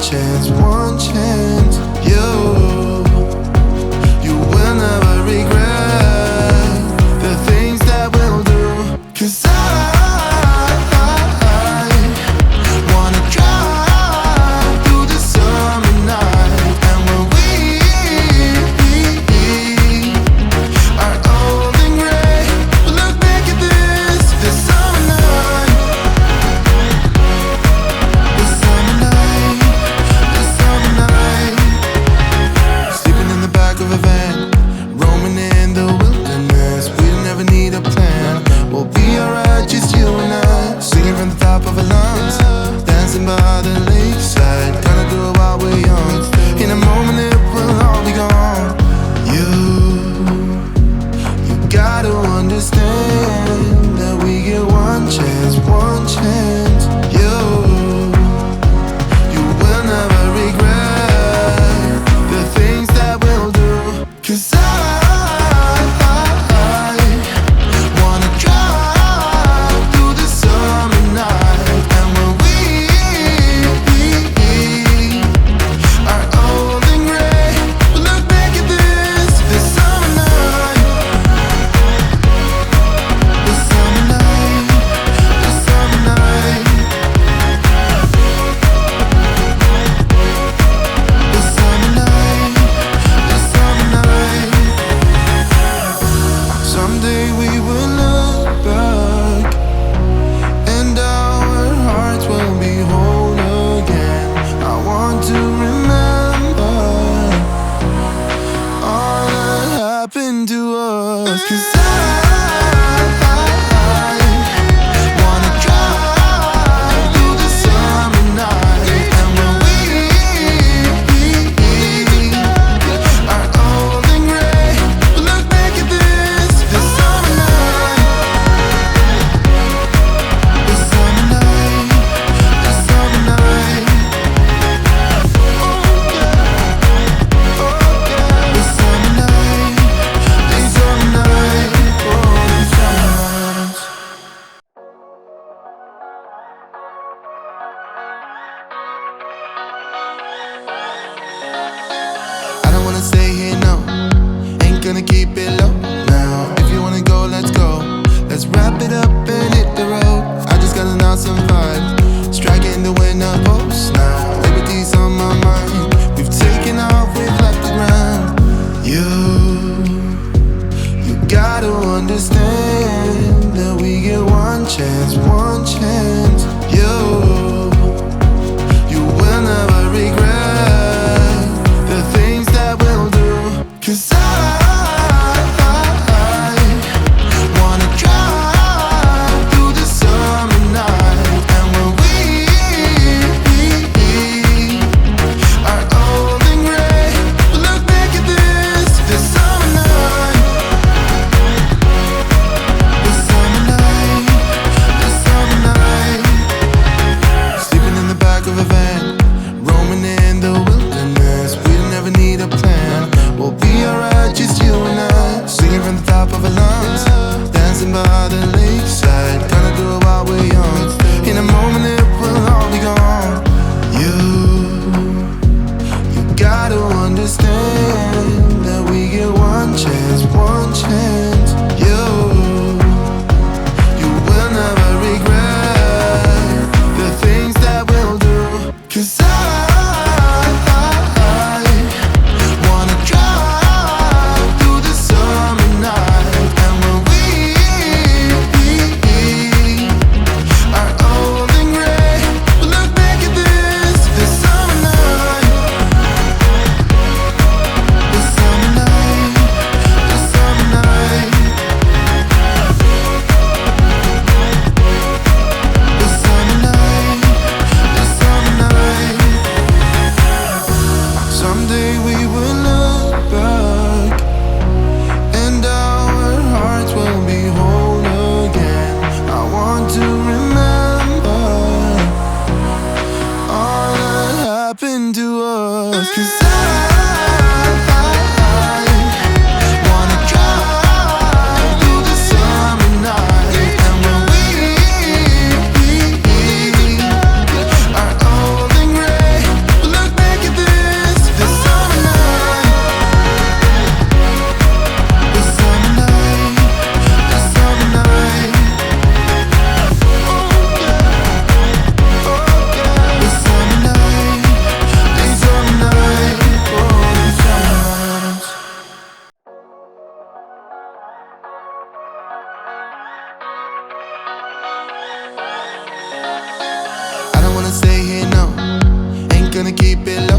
chance, one chance. You will never regret the things that we'll do. 'Cause I wanna drive through the summer night. And when we are old and gray, we'll look back at this summer night. This summer night, this summer night. Sleeping in the back of a van, roaming in the wilderness. We'll never need a plan, we'll be alright, just you and I. Singing from the top of our lungs, dancing by the lakeside. Gonna do it while we're young, in a moment it will all be gone. You gotta understand that we get one chance, one chance. You will never regret the things that we'll do. 'Cause I wanna drive through the summer night. And when we are old and gray, we'll look back at this summer night. This summer night, this summer night. This summer night, this summer night. Someday we will look back, and our hearts will be whole again. I want to remember all that happened to us. 'Cause I wanna drive through the summer night. And when we are old and gray, we'll look back at this summer night. This summer night, this summer night. Oh yeah, oh yeah. This summer night, this summer night. Oh, this summer night. I don't wanna stay here, no. Ain't gonna keep it low now. If you wanna go, let's go. Let's wrap it up and hit the road. I just got an awesome vibe, striking the winner post now. Liberty's on my mind. We've taken off, we've left the ground. You gotta understand that we get one chance, one chance. You will never regret the things that we'll do. 'Cause I wanna drive through the summer night. And when we are old and gray, we'll look back at this summer night. This summer night, this summer night. Sleeping in the back of a van, roaming in the wilderness. We'll never need a plan, we'll be alright, just you and I. Singing from the top of our lungs, dancing by the lakeside. Gonna do it while we're young, in a moment it will all be gone. You gotta understand that we get one chance, one chance. You will never regret the things that we'll do. 'Cause I wanna drive through the summer night. And when we are old and gray, we'll look back at this summer night. This summer night, this summer night. This summer night, this summer night. Someday we will look back, and our hearts will be whole again. I want to remember all that happened to us. 'Cause I wanna drive through the summer night. And when we are old and gray, we'll keep it